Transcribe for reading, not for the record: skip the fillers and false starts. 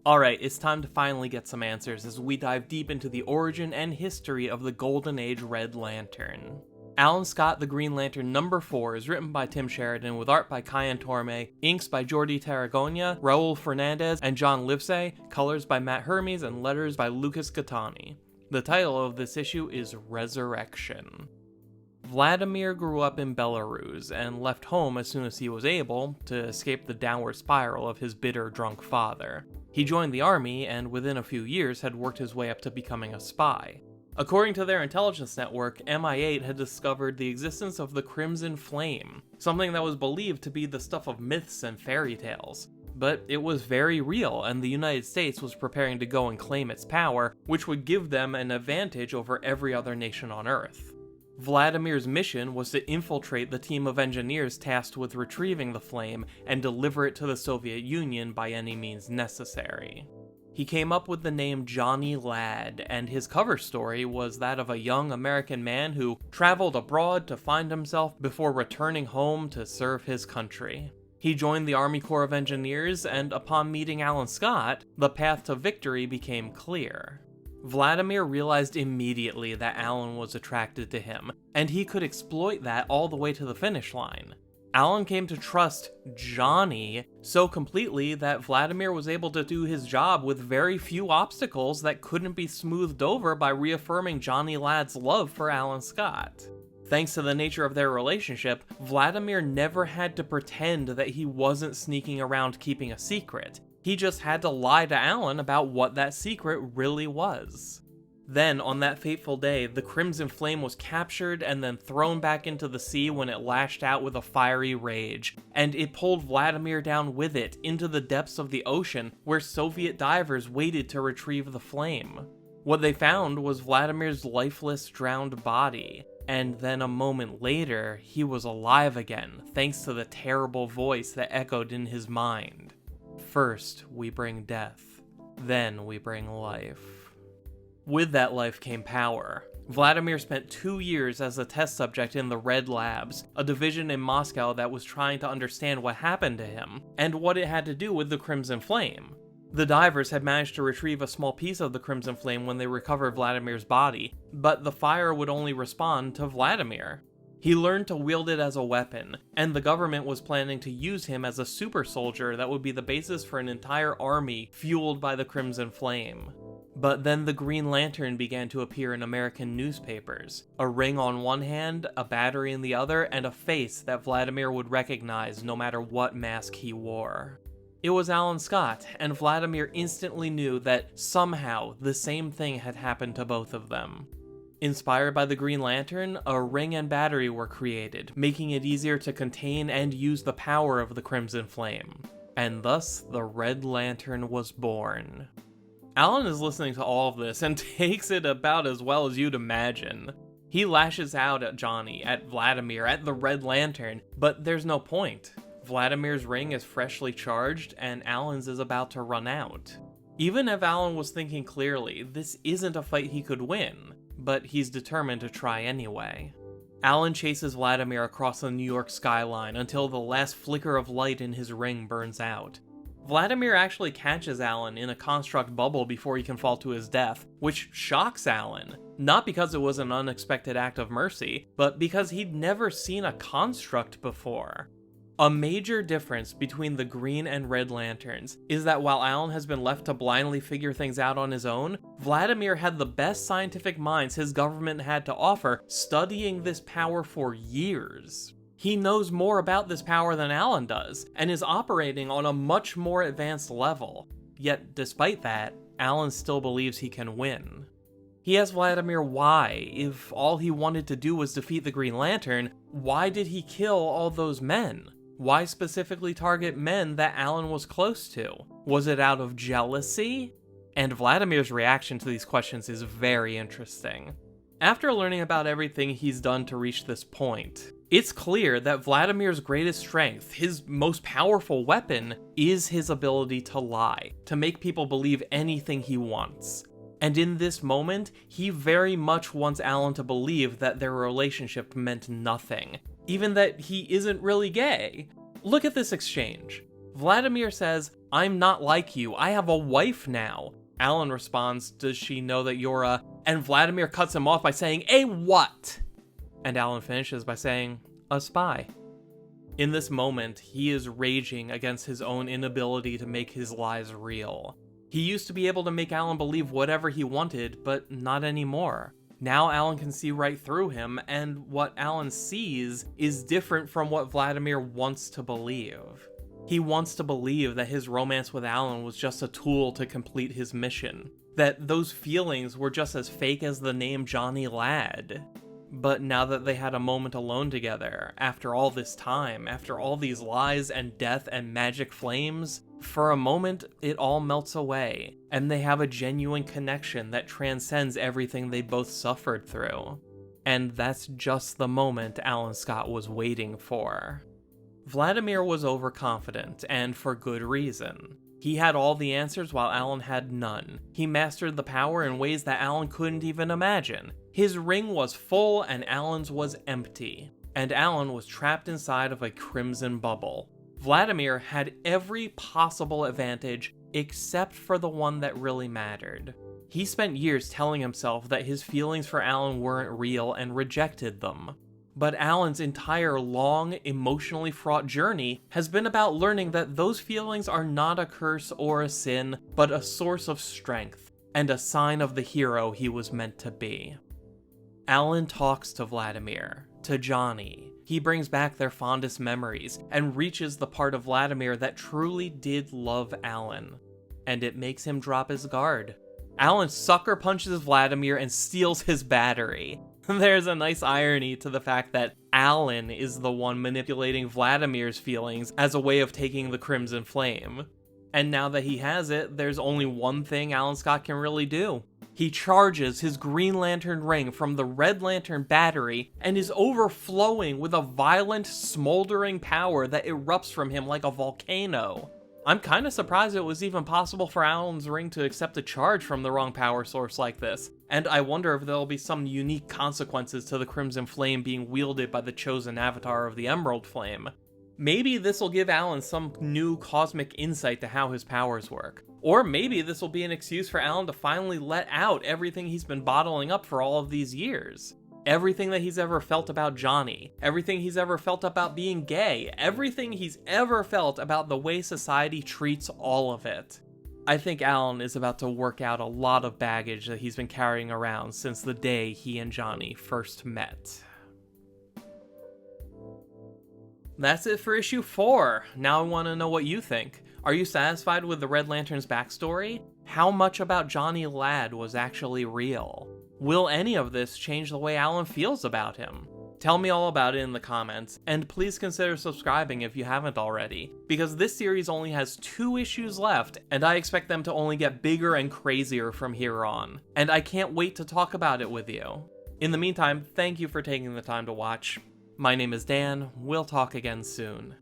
Alright, it's time to finally get some answers as we dive deep into the origin and history of the Golden Age Red Lantern. Alan Scott, The Green Lantern #4 is written by Tim Sheridan with art by Kyan Torme, inks by Jordi Tarragona, Raul Fernandez, and John Livesey, colors by Matt Hermes, and letters by Lucas Gattani. The title of this issue is Resurrection. Vladimir grew up in Belarus and left home as soon as he was able to escape the downward spiral of his bitter, drunk father. He joined the army and within a few years had worked his way up to becoming a spy. According to their intelligence network, MI8 had discovered the existence of the Crimson Flame, something that was believed to be the stuff of myths and fairy tales. But it was very real, and the United States was preparing to go and claim its power, which would give them an advantage over every other nation on Earth. Vladimir's mission was to infiltrate the team of engineers tasked with retrieving the flame and deliver it to the Soviet Union by any means necessary. He came up with the name Johnny Ladd, and his cover story was that of a young American man who traveled abroad to find himself before returning home to serve his country. He joined the Army Corps of Engineers, and upon meeting Alan Scott, the path to victory became clear. Vladimir realized immediately that Alan was attracted to him, and he could exploit that all the way to the finish line. Alan came to trust Johnny so completely that Vladimir was able to do his job with very few obstacles that couldn't be smoothed over by reaffirming Johnny Ladd's love for Alan Scott. Thanks to the nature of their relationship, Vladimir never had to pretend that he wasn't sneaking around keeping a secret. He just had to lie to Alan about what that secret really was. Then, on that fateful day, the Crimson Flame was captured and then thrown back into the sea when it lashed out with a fiery rage, and it pulled Vladimir down with it into the depths of the ocean where Soviet divers waited to retrieve the flame. What they found was Vladimir's lifeless, drowned body, and then a moment later, he was alive again, thanks to the terrible voice that echoed in his mind. First, we bring death, then we bring life. With that life came power. Vladimir spent 2 years as a test subject in the Red Labs, a division in Moscow that was trying to understand what happened to him, and what it had to do with the Crimson Flame. The divers had managed to retrieve a small piece of the Crimson Flame when they recovered Vladimir's body, but the fire would only respond to Vladimir. He learned to wield it as a weapon, and the government was planning to use him as a super soldier that would be the basis for an entire army fueled by the Crimson Flame. But then the Green Lantern began to appear in American newspapers. A ring on one hand, a battery in the other, and a face that Vladimir would recognize no matter what mask he wore. It was Alan Scott, and Vladimir instantly knew that somehow the same thing had happened to both of them. Inspired by the Green Lantern, a ring and battery were created, making it easier to contain and use the power of the Crimson Flame. And thus, the Red Lantern was born. Alan is listening to all of this and takes it about as well as you'd imagine. He lashes out at Johnny, at Vladimir, at the Red Lantern, but there's no point. Vladimir's ring is freshly charged, and Alan's is about to run out. Even if Alan was thinking clearly, this isn't a fight he could win, but he's determined to try anyway. Alan chases Vladimir across the New York skyline until the last flicker of light in his ring burns out. Vladimir actually catches Alan in a construct bubble before he can fall to his death, which shocks Alan, not because it was an unexpected act of mercy, but because he'd never seen a construct before. A major difference between the Green and Red Lanterns is that while Alan has been left to blindly figure things out on his own, Vladimir had the best scientific minds his government had to offer studying this power for years. He knows more about this power than Alan does, and is operating on a much more advanced level. Yet, despite that, Alan still believes he can win. He asks Vladimir why, if all he wanted to do was defeat the Green Lantern, why did he kill all those men? Why specifically target men that Alan was close to? Was it out of jealousy? And Vladimir's reaction to these questions is very interesting. After learning about everything he's done to reach this point, it's clear that Vladimir's greatest strength, his most powerful weapon, is his ability to lie, to make people believe anything he wants. And in this moment, he very much wants Alan to believe that their relationship meant nothing, even that he isn't really gay. Look at this exchange. Vladimir says, I'm not like you. I have a wife now. Alan responds, does she know that you're a... And Vladimir cuts him off by saying, a what? And Alan finishes by saying, a spy. In this moment, he is raging against his own inability to make his lies real. He used to be able to make Alan believe whatever he wanted, but not anymore. Now Alan can see right through him, and what Alan sees is different from what Vladimir wants to believe. He wants to believe that his romance with Alan was just a tool to complete his mission, that those feelings were just as fake as the name Johnny Ladd. But now that they had a moment alone together, after all this time, after all these lies and death and magic flames, for a moment it all melts away, and they have a genuine connection that transcends everything they both suffered through. And that's just the moment Alan Scott was waiting for. Vladimir was overconfident, and for good reason. He had all the answers while Alan had none. He mastered the power in ways that Alan couldn't even imagine. His ring was full and Alan's was empty, and Alan was trapped inside of a crimson bubble. Vladimir had every possible advantage except for the one that really mattered. He spent years telling himself that his feelings for Alan weren't real and rejected them. But Alan's entire long, emotionally fraught journey has been about learning that those feelings are not a curse or a sin, but a source of strength, and a sign of the hero he was meant to be. Alan talks to Vladimir, to Johnny. He brings back their fondest memories, and reaches the part of Vladimir that truly did love Alan. And it makes him drop his guard. Alan sucker punches Vladimir and steals his battery. There's a nice irony to the fact that Alan is the one manipulating Vladimir's feelings as a way of taking the Crimson Flame. And now that he has it, there's only one thing Alan Scott can really do. He charges his Green Lantern ring from the Red Lantern battery and is overflowing with a violent, smoldering power that erupts from him like a volcano. I'm kinda surprised it was even possible for Alan's ring to accept a charge from the wrong power source like this, and I wonder if there'll be some unique consequences to the Crimson Flame being wielded by the chosen avatar of the Emerald Flame. Maybe this will give Alan some new cosmic insight to how his powers work. Or maybe this will be an excuse for Alan to finally let out everything he's been bottling up for all of these years. Everything that he's ever felt about Johnny, everything he's ever felt about being gay, everything he's ever felt about the way society treats all of it. I think Alan is about to work out a lot of baggage that he's been carrying around since the day he and Johnny first met. That's it for issue 4. Now I want to know what you think. Are you satisfied with the Red Lantern's backstory? How much about Johnny Ladd was actually real? Will any of this change the way Alan feels about him? Tell me all about it in the comments, and please consider subscribing if you haven't already, because this series only has 2 issues left, and I expect them to only get bigger and crazier from here on, and I can't wait to talk about it with you. In the meantime, thank you for taking the time to watch. My name is Dan, we'll talk again soon.